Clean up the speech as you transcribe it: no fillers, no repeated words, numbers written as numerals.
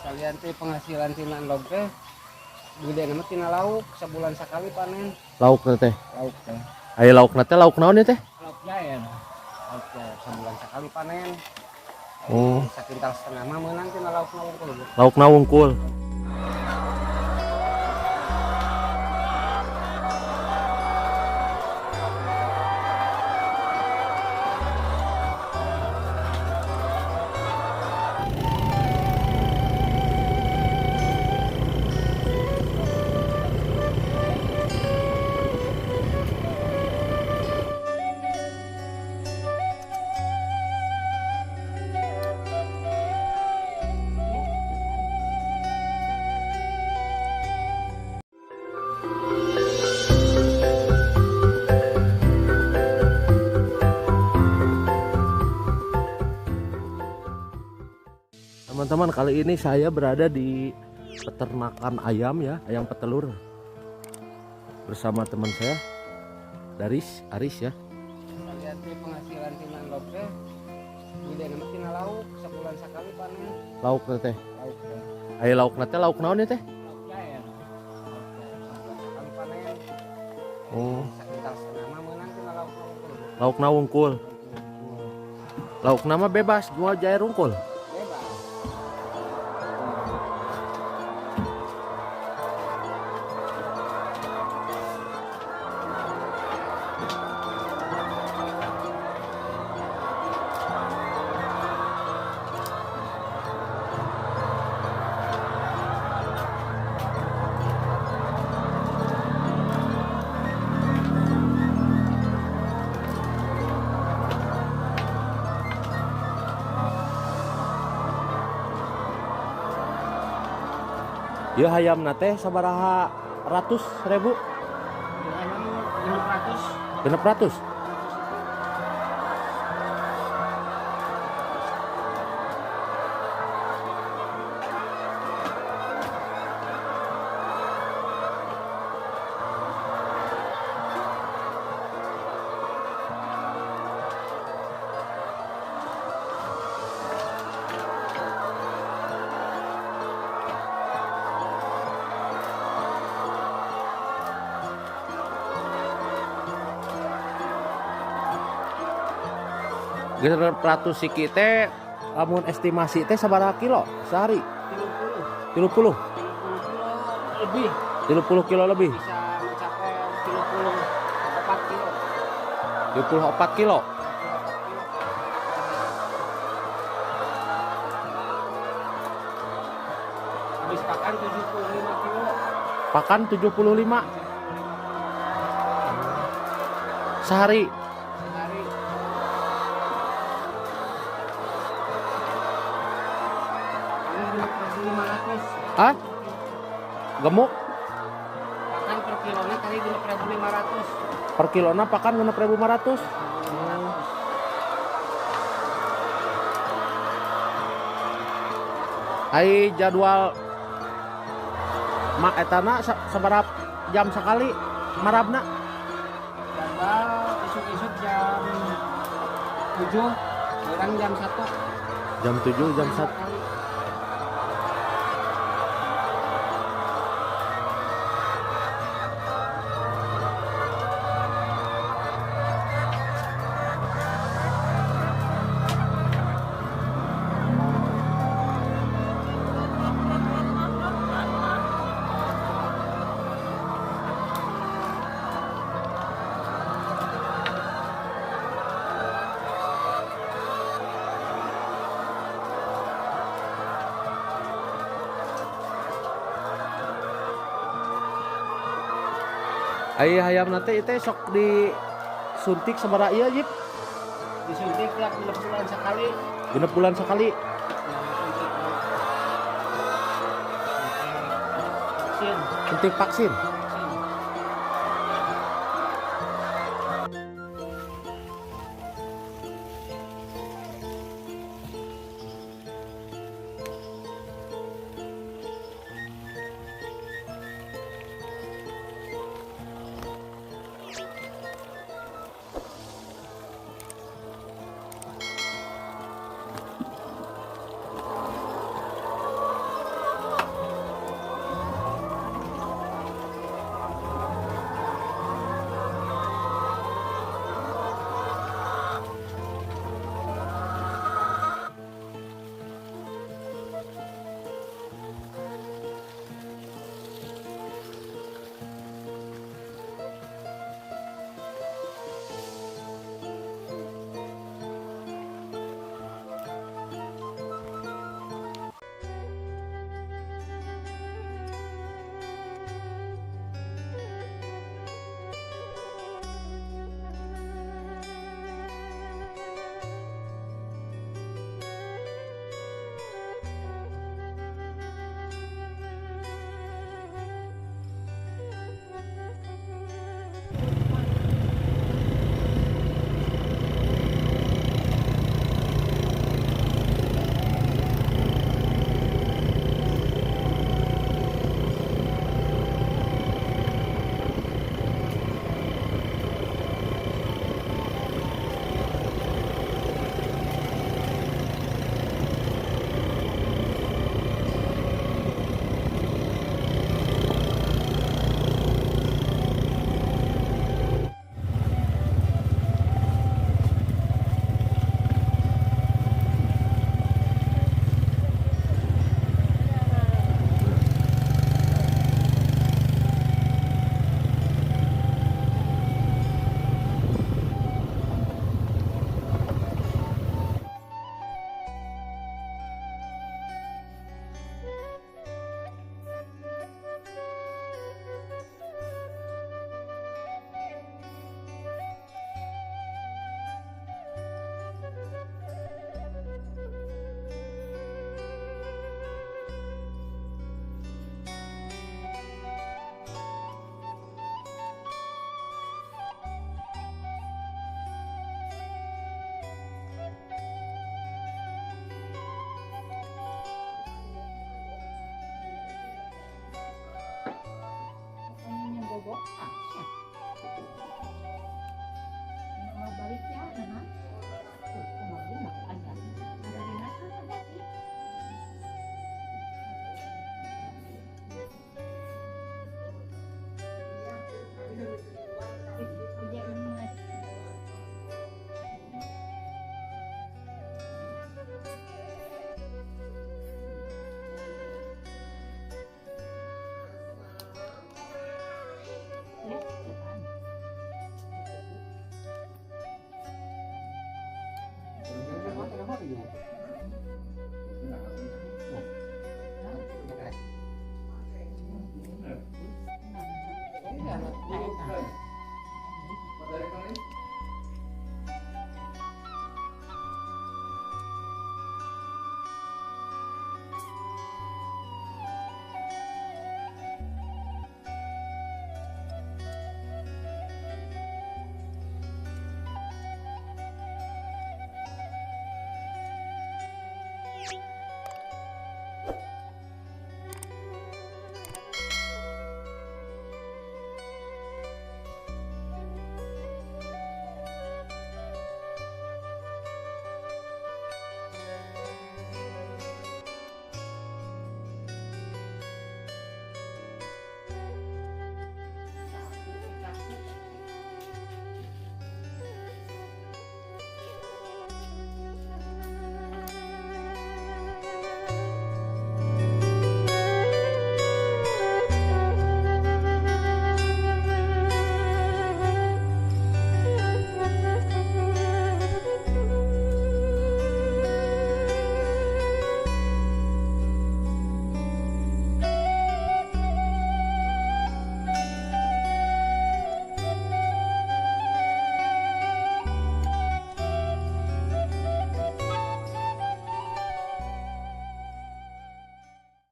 Kalian teh penghasilan tina endog teh gede nama tina lauk sebulan sekali panen. Lauk teh. Lauk teh. Aya lauk teh lauk naon ya teh? Lauk jair. Lauk jair sebulan sekali panen. Oh, Sakintal setengah mah meunang tina lauk wungkul. lauk wungkul. Teman-teman, kali ini saya berada di peternakan ayam ya, ayam petelur bersama teman saya Aris ya. Kalian teh penghasilan tina endog teh gede nama tina lauk sebulan sekali panen. Lauk teh. Lauk teh. Aya lauk teh lauk naon ya teh? Lauk jair. Lauk jair sebulan sekali panen. Oh, Sakintal setengah mah meunang tina lauk wungkul. lauk wungkul. Lauk nama bebas jual jair wungkul. Bebas. Ya hayam teh sabaraha ratus ribu? Ayam 500. Genep ratus. Genep ratus siki teh lamun estimasi teh sabaraha kilo sehari? 30. 30 kilo lebih 30 kilo lebih. bisa mencapai 34 kilo. 24 kilo. Habis pakan 75 kilo. Pakan 75 sehari. Sehari. Ini 500. Ah? Gemuk Pakan per kilonya tadi 500. per kilona pakan 6.500. Ai jadwal mak etana sabarap jam sekali marabna? Jadwal isuk-isuk jam 7, orang jam 1. Jam 7 jam 1. Ai hayam teh itu sok disuntik sabaraha ieu Jip? Disuntik tiap 6 bulan sekali. Genep bulan sekali. Vaksin. Suntik vaksin.